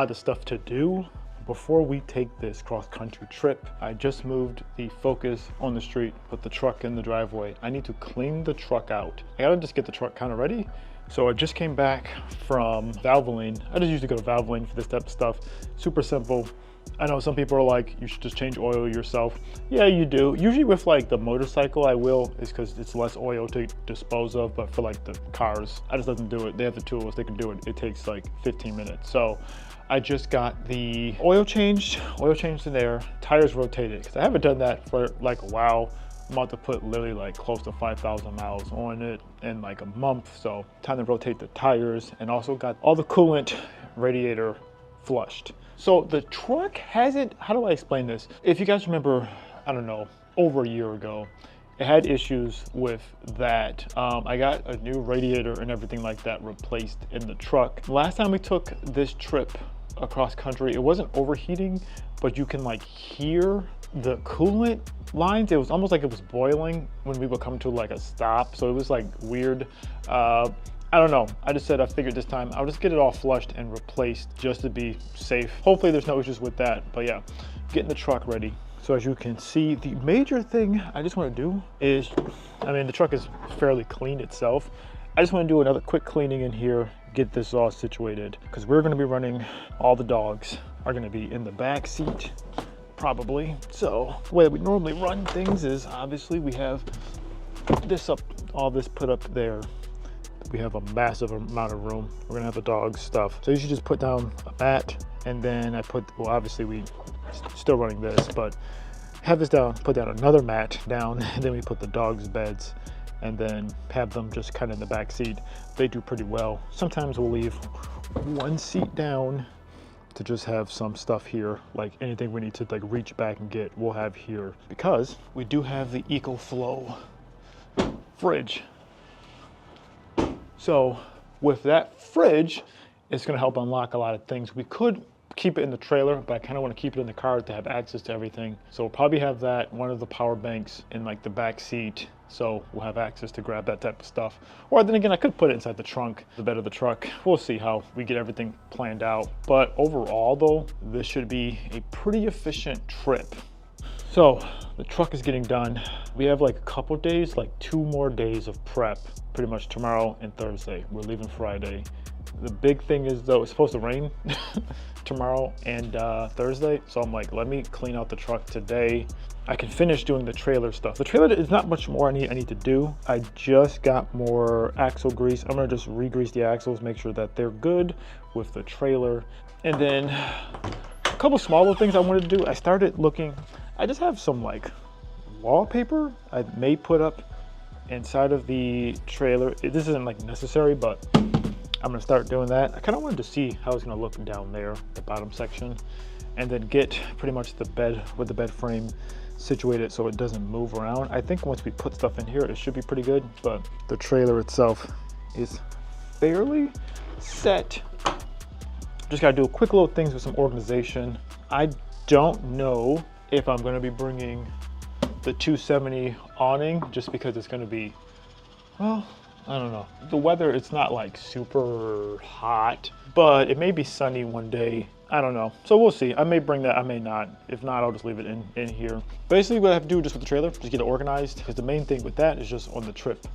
lot of stuff to do. Before we take this cross-country trip, I just moved the Focus on the street, put the truck in the driveway. I need to clean the truck out. I gotta just get the truck kind of ready. So I just came back from Valvoline. I just usually go to Valvoline for this type of stuff. Super simple. I know some people are like, you should just change oil yourself. Yeah, you do. Usually with like the motorcycle, I will, is because it's less oil to dispose of, but for like the cars, I just let them do it. They have the tools, they can do it. It takes like 15 minutes. So I just got the oil changed in there, tires rotated, because I haven't done that for like a while. I'm about to put literally like close to 5,000 miles on it in like a month. So time to rotate the tires, and also got all the coolant radiator flushed. So the truck hasn't, how do I explain this? If you guys remember, I don't know, over a year ago, it had issues with that. I got a new radiator and everything like that replaced in the truck. Last time we took this trip across country, it wasn't overheating, but you can like hear the coolant lines. It was almost like it was boiling when we would come to like a stop. So it was like weird. I don't know. I just said I figured this time I'll just get it all flushed and replaced just to be safe. Hopefully there's no issues with that. But yeah, getting the truck ready. So as you can see, the major thing I just want to do is, I mean, the truck is fairly clean itself. I just want to do another quick cleaning in here, get this all situated, because we're going to be running, all the dogs are going to be in the back seat, probably. So the way that we normally run things is obviously we have this up, all this put up there. We have a massive amount of room. We're gonna have the dog stuff. So you should just put down a mat, and then I put, well, obviously we still running this, but have this down, put down another mat down, and then we put the dogs' beds, and then have them just kind of in the back seat. They do pretty well. Sometimes we'll leave one seat down to just have some stuff here, like anything we need to like reach back and get, we'll have here, because we do have the EcoFlow fridge. So with that fridge, it's gonna help unlock a lot of things. We could keep it in the trailer, but I kind of want to keep it in the car to have access to everything. So we'll probably have that, one of the power banks in like the back seat. So we'll have access to grab that type of stuff. Or then again, I could put it inside the trunk, the bed of the truck. We'll see how we get everything planned out. But overall though, this should be a pretty efficient trip. So the truck is getting done. We have like a couple days, like 2 more days of prep, pretty much tomorrow and Thursday. We're leaving Friday. The big thing is though, it's supposed to rain tomorrow and Thursday. So I'm like, let me clean out the truck today. I can finish doing the trailer stuff. The trailer is not much more I need to do. I just got more axle grease. I'm gonna just re-grease the axles, make sure that they're good with the trailer. And then a couple smaller things I wanted to do. I started looking, I just have some like wallpaper I may put up inside of the trailer. This isn't like necessary, but I'm gonna start doing that. I kind of wanted to see how it's gonna look down there, the bottom section, and then get pretty much the bed with the bed frame situated so it doesn't move around. I think once we put stuff in here, it should be pretty good, but the trailer itself is fairly set. Just gotta do quick little things with some organization. I don't know if I'm gonna be bringing the 270 awning, just because it's gonna be, well, I don't know. The weather, it's not like super hot, but it may be sunny one day. I don't know. So we'll see. I may bring that, I may not. If not, I'll just leave it in here. Basically what I have to do just with the trailer, just get it organized, because the main thing with that is just on the trip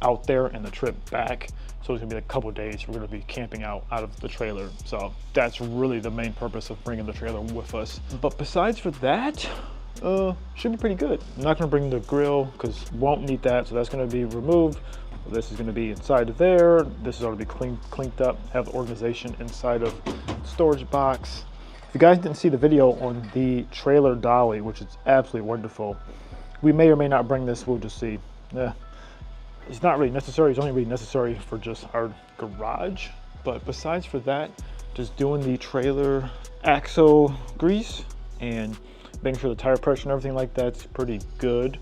out there and the trip back. So it's gonna be like a couple days. We're gonna be camping out of the trailer. So that's really the main purpose of bringing the trailer with us. But besides for that, should be pretty good. I'm not gonna bring the grill because won't need that. So that's gonna be removed. This is gonna be inside of there. This is already cleaned up. Have the organization inside of storage box. If you guys didn't see the video on the trailer dolly, which is absolutely wonderful, we may or may not bring this. We'll just see. It's not really necessary. It's only really necessary for just our garage. But besides for that, just doing the trailer axle grease and making sure the tire pressure and everything like that's pretty good.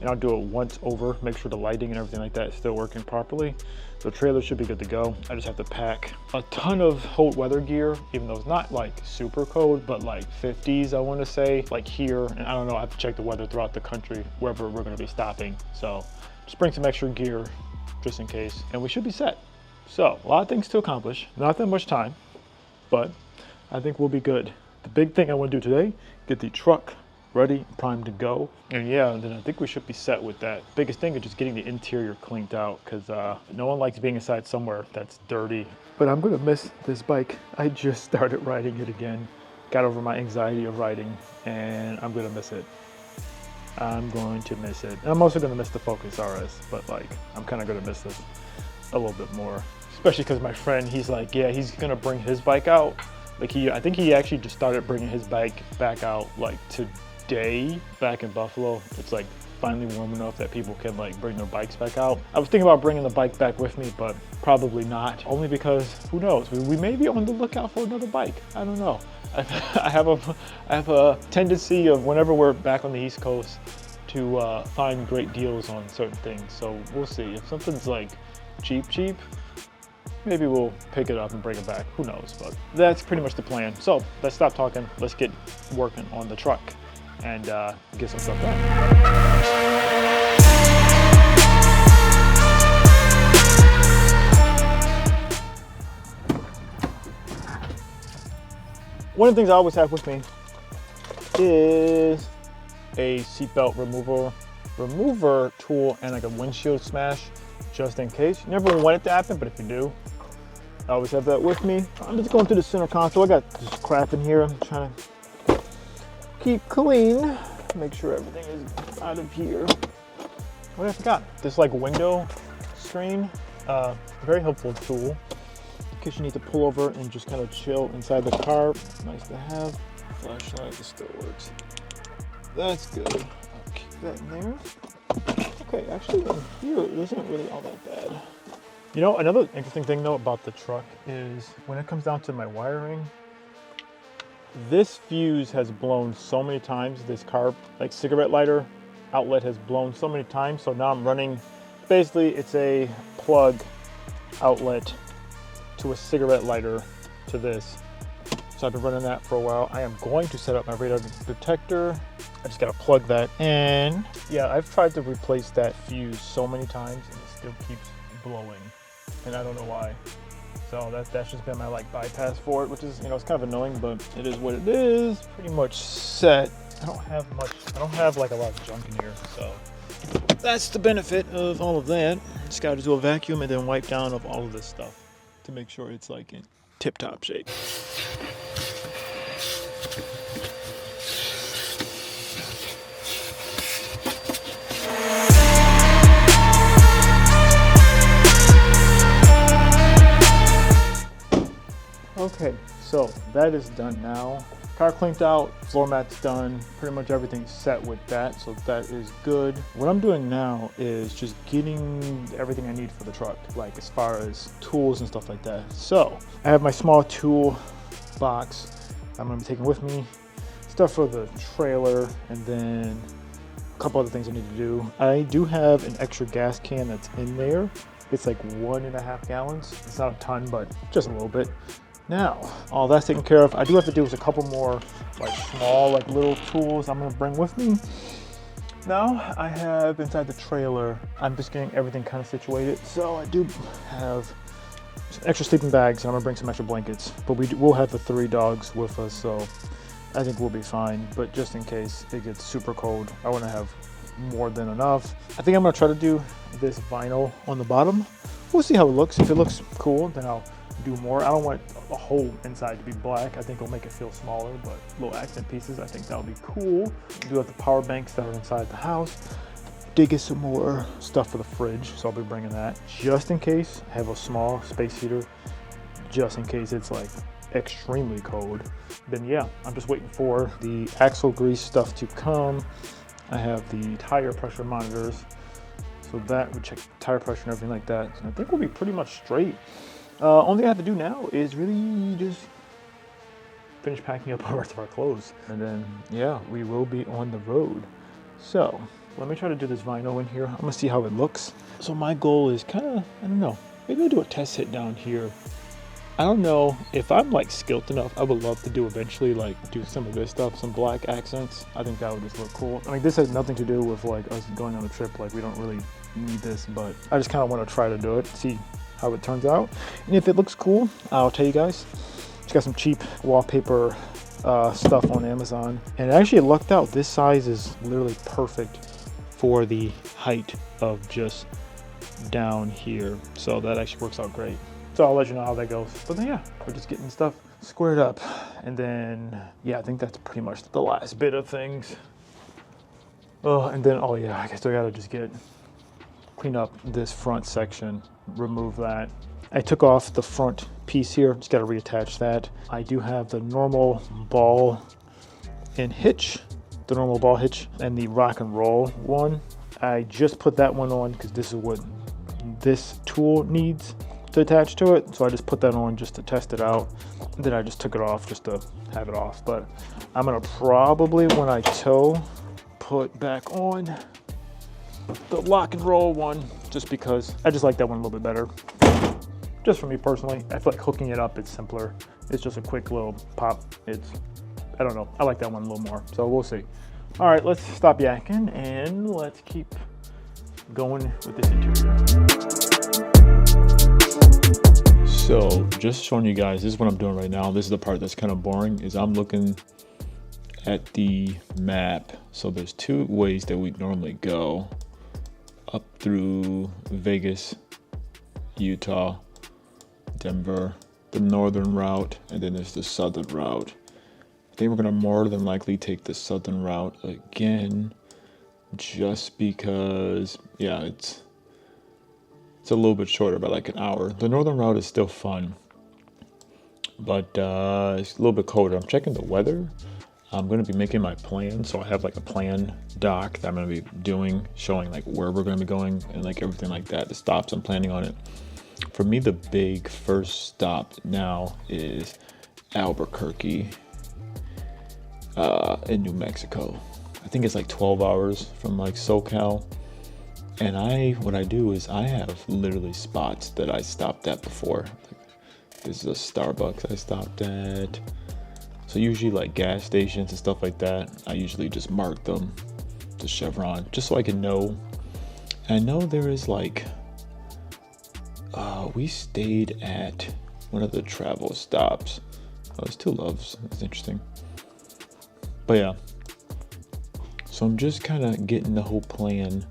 And I'll do it once over, make sure the lighting and everything like that is still working properly. The trailer should be good to go. I just have to pack a ton of cold weather gear, even though it's not like super cold, but like 50s, I wanna say, like here. And I don't know, I have to check the weather throughout the country, wherever we're gonna be stopping. So just bring some extra gear just in case, and we should be set. So a lot of things to accomplish, not that much time, but I think we'll be good. The big thing I want to do today, get the truck ready, primed to go. And yeah, then I think we should be set with that. Biggest thing is just getting the interior cleaned out, because no one likes being inside somewhere that's dirty. But I'm gonna miss this bike. I just started riding it again. Got over my anxiety of riding, and I'm gonna miss it. I'm going to miss it. And I'm also gonna miss the Focus RS, but like, I'm kind of gonna miss this a little bit more. Especially because my friend, he's like, yeah, he's gonna bring his bike out. Like I think he actually just started bringing his bike back out like today back in Buffalo. It's like finally warm enough that people can like bring their bikes back out. I was thinking about bringing the bike back with me, but probably not. Only because who knows? We may be on the lookout for another bike. I don't know. I have a tendency of whenever we're back on the East Coast to find great deals on certain things. So we'll see. If something's like cheap, maybe we'll pick it up and bring it back. Who knows? But that's pretty much the plan. So let's stop talking. Let's get working on the truck and get some stuff done. One of the things I always have with me is a seatbelt remover tool and like a windshield smash, just in case. You never want it to happen, but if you do, I always have that with me. I'm just going through the center console. I got this crap in here. I'm trying to keep clean, make sure everything is out of here. What I forgot? This like window screen, very helpful tool. In case you need to pull over and just kind of chill inside the car. Nice to have. Flashlight, this still works. That's good. I'll keep that in there. Okay, actually in here it isn't really all that bad. You know, another interesting thing though about the truck is when it comes down to my wiring, this fuse has blown so many times. This car, like cigarette lighter outlet has blown so many times. So now I'm running, basically it's a plug outlet to a cigarette lighter to this. So I've been running that for a while. I am going to set up my radar detector. I just gotta plug that in. Yeah, I've tried to replace that fuse so many times and it still keeps blowing. And I don't know why. So that's just been my like bypass for it, which is, you know, it's kind of annoying, but it is what it is. Pretty much set. I don't have like a lot of junk in here, so that's the benefit of all of that. Just gotta do a vacuum and then wipe down of all of this stuff to make sure it's like in tip-top shape. Okay, so that is done now. Car cleaned out, floor mat's done, pretty much everything's set with that, so that is good. What I'm doing now is just getting everything I need for the truck, like as far as tools and stuff like that. So I have my small tool box I'm gonna be taking with me, stuff for the trailer, and then a couple other things I need to do. I do have an extra gas can that's in there. It's like 1.5 gallons. It's not a ton, but just a little bit. Now, all that's taken care of. I do have to do is a couple more like small, like little tools I'm gonna bring with me. Now I have inside the trailer, I'm just getting everything kind of situated. So I do have some extra sleeping bags. I'm gonna bring some extra blankets, but we'll have the 3 dogs with us, so I think we'll be fine. But just in case it gets super cold, I wanna have more than enough. I think I'm gonna try to do this vinyl on the bottom. We'll see how it looks. If it looks cool, then I'll do more. I don't want the whole inside to be black. I think it'll make it feel smaller, but little accent pieces, I think that'll be cool. We do have the power banks that are inside the house. Did get some more stuff for the fridge, so I'll be bringing that. Just in case, I have a small space heater, just in case it's like extremely cold. Then yeah, I'm just waiting for the axle grease stuff to come. I have the tire pressure monitors, so that would check tire pressure and everything like that. So I think we'll be pretty much straight. Only thing I have to do now is really just finish packing up the rest of our clothes. And then, yeah, we will be on the road. So, let me try to do this vinyl in here. I'm gonna see how it looks. So my goal is kind of, I don't know, maybe I'll do a test hit down here. I don't know if I'm like skilled enough. I would love to do eventually like do some of this stuff, some black accents. I think that would just look cool. I mean, this has nothing to do with like us going on a trip. Like we don't really need this, but I just kind of want to try to do it, see how it turns out. And if it looks cool, I'll tell you guys. Just got some cheap wallpaper stuff on Amazon, and it actually lucked out. This size is literally perfect for the height of just down here, so that actually works out great. So I'll let you know how that goes. But then yeah, we're just getting stuff squared up, and then yeah, I think that's pretty much the last bit of things. Oh, and then oh yeah, I guess I gotta just clean up this front section, remove that. I took off the front piece here, just gotta reattach that. I do have the normal ball and hitch, the normal ball hitch, and the rock and roll one. I just put that one on because this is what this tool needs to attach to it. So I just put that on just to test it out. And then I just took it off just to have it off. But I'm gonna probably, when I tow, put back on the lock and roll one, just because I just like that one a little bit better. Just for me personally, I feel like hooking it up, it's simpler. It's just a quick little pop. I don't know, I like that one a little more, so we'll see. All right, let's stop yakking and let's keep going with this interior. So just showing you guys, this is what I'm doing right now. This is the part that's kind of boring, is I'm looking at the map. So there's two ways that we normally go up through Vegas, Utah, Denver, the northern route, and then there's the southern route. I think we're gonna more than likely take the southern route again, just because, yeah, it's a little bit shorter, by like an hour. The northern route is still fun, but it's a little bit colder. I'm checking the weather. I'm gonna be making my plan, so I have like a plan doc that I'm gonna be doing, showing like where we're gonna be going and like everything like that, the stops I'm planning on it. For me, the big first stop now is Albuquerque in New Mexico. I think it's like 12 hours from like SoCal. And what I do is I have literally spots that I stopped at before. This is a Starbucks I stopped at. So usually like gas stations and stuff like that, I usually just mark them to Chevron, just so I can know. And I know there is like, we stayed at one of the travel stops. Oh, it's Two Loves, that's interesting. But yeah, so I'm just kind of getting the whole plan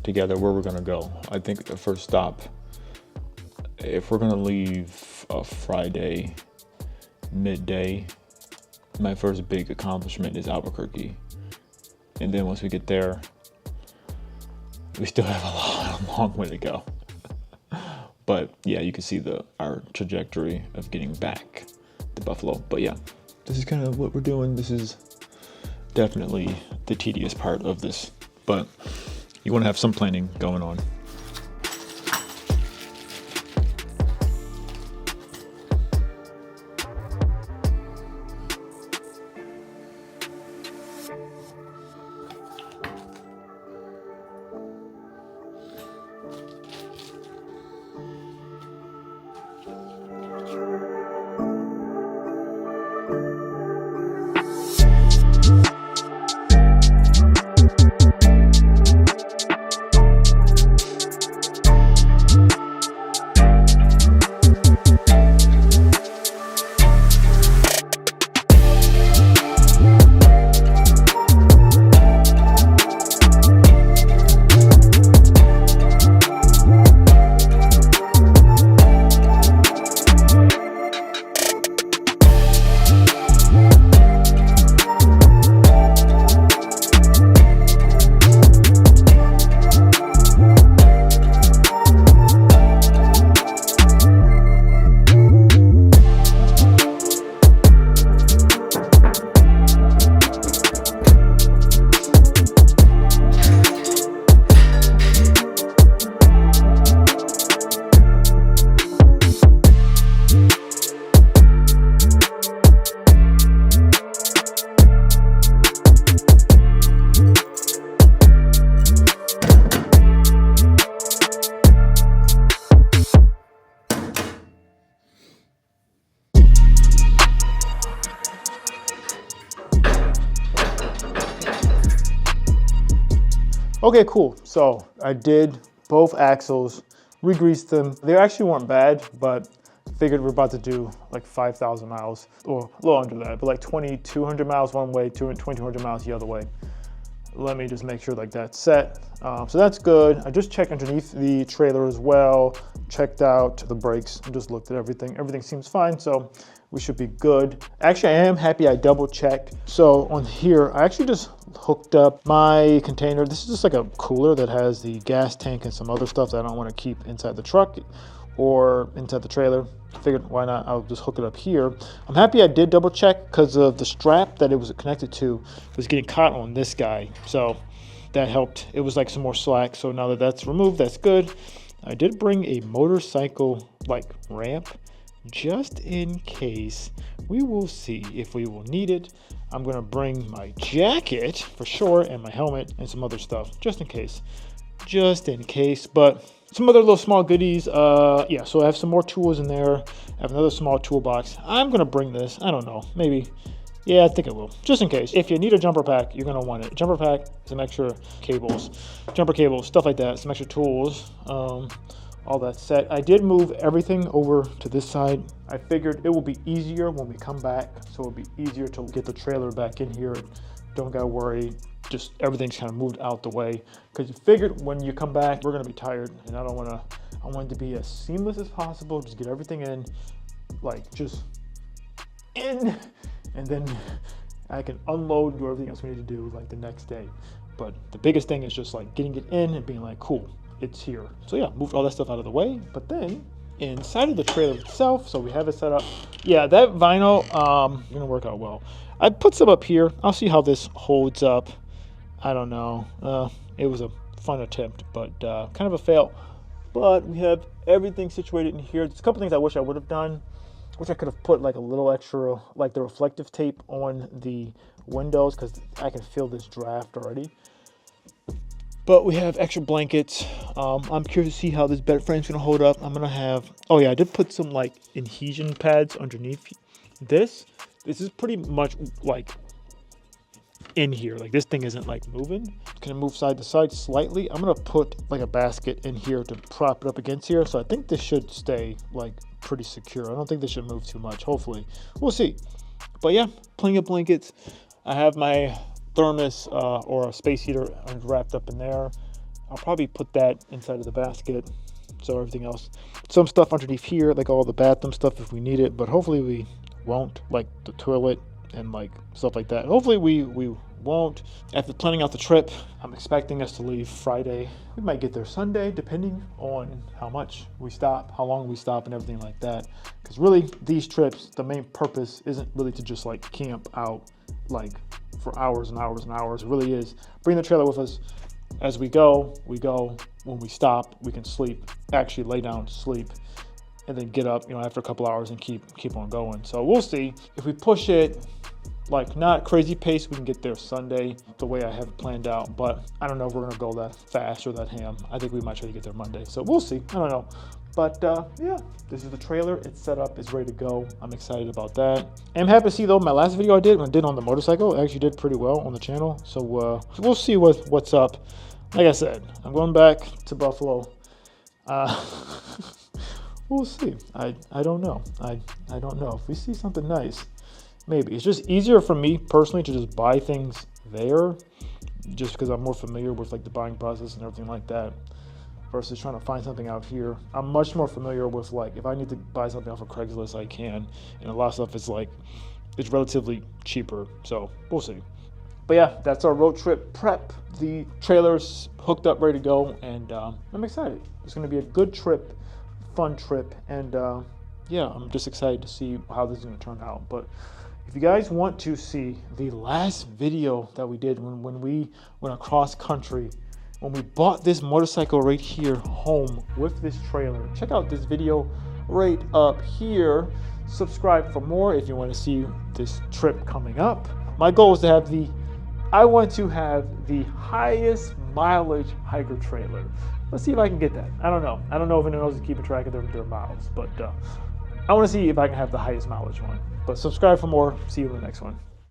together where we're gonna go. I think the first stop, if we're gonna leave Friday midday, my first big accomplishment is Albuquerque. And then once we get there, we still have a long way to go. But yeah, you can see our trajectory of getting back to Buffalo. But yeah, this is kind of what we're doing. This is definitely the tedious part of this, but you want to have some planning going on. Okay, cool. So I did both axles, re-greased them. They actually weren't bad, but figured we're about to do like 5,000 miles, or a little under that, but like 2,200 miles one way, 2,200 miles the other way. Let me just make sure like that's set. So that's good. I just checked underneath the trailer as well, checked out the brakes, and just looked at everything. Everything seems fine, so we should be good. Actually, I am happy I double checked. So on here, I actually just hooked up my container. This is just like a cooler that has the gas tank and some other stuff that I don't want to keep inside the truck or inside the trailer. Figured why not, I'll just hook it up here. I'm happy I did double check because of the strap that it was connected to was getting caught on this guy. So that helped. It was like some more slack. So now that that's removed, that's good. I did bring a motorcycle like ramp just in case. We will see if we will need it. I'm gonna bring my jacket for sure and my helmet and some other stuff just in case. But some other little small goodies. Yeah, so I have some more tools in there. I have another small toolbox. I'm gonna bring this. I don't know, maybe. Yeah, I think it will, just in case. If you need a jumper pack, you're gonna want it. Jumper pack, some extra cables, jumper cables, stuff like that, some extra tools, all that set. I did move everything over to this side. I figured it will be easier when we come back, so it'll be easier to get the trailer back in here. Don't gotta worry, just everything's kind of moved out the way. Because you figured when you come back, we're gonna be tired, and I want it to be as seamless as possible. Just get everything in, like just in, and then I can unload, do everything else we need to do like the next day. But the biggest thing is just like getting it in and being like, cool, it's here. So yeah, moved all that stuff out of the way. But then inside of the trailer itself, so we have it set up. Yeah, that vinyl gonna work out well. I put some up here. I'll see how this holds up. I don't know. It was a fun attempt, but kind of a fail. But we have everything situated in here. There's a couple things I wish I would have done. Wish I could have put like a little extra, like the reflective tape on the windows, because I can feel this draft already. But we have extra blankets. I'm curious to see how this bed frame's gonna hold up. I'm gonna have, oh yeah, I did put some like adhesion pads underneath this. This is pretty much like in here. Like this thing isn't like moving. It's gonna move side to side slightly. I'm gonna put like a basket in here to prop it up against here. So I think this should stay like pretty secure. I don't think this should move too much, hopefully. We'll see. But yeah, plenty of blankets. I have my thermos or a space heater wrapped up in there. I'll probably put that inside of the basket. So everything else, some stuff underneath here, like all the bathroom stuff if we need it, but hopefully we won't, like the toilet and like stuff like that. Hopefully we won't. After planning out the trip, I'm expecting us to leave Friday. We might get there Sunday, depending on how much we stop, how long we stop, and everything like that. Because really, these trips, the main purpose isn't really to just like camp out like for hours and hours and hours. It really is bring the trailer with us. As we go. When we stop, we can sleep, actually lay down to sleep, and then get up, after a couple hours and keep on going. So we'll see. If we push it like not crazy pace, we can get there Sunday the way I have it planned out. But I don't know if we're gonna go that fast or that ham. I think we might try to get there Monday. So we'll see. I don't know. But yeah, this is the trailer. It's set up, it's ready to go. I'm excited about that. I'm happy to see though, my last video I did on the motorcycle, I actually did pretty well on the channel. So we'll see what's up. Like I said, I'm going back to Buffalo. We'll see. I don't know. I don't know. If we see something nice, maybe. It's just easier for me personally to just buy things there, just because I'm more familiar with like the buying process and everything like that, versus trying to find something out here. I'm much more familiar with like, if I need to buy something off of Craigslist, I can. And a lot of stuff is like, it's relatively cheaper. So we'll see. But yeah, that's our road trip prep. The trailer's hooked up, ready to go, and I'm excited. It's gonna be a good trip, fun trip, and yeah, I'm just excited to see how this is gonna turn out. But if you guys want to see the last video that we did when we went across country, when we bought this motorcycle right here home with this trailer, check out this video right up here. Subscribe for more if you want to see this trip coming up. My goal is to I want to have the highest mileage hiker trailer. Let's see if I can get that. I don't know. I don't know if anyone else is keeping track of their miles, but I want to see if I can have the highest mileage one. But subscribe for more. See you in the next one.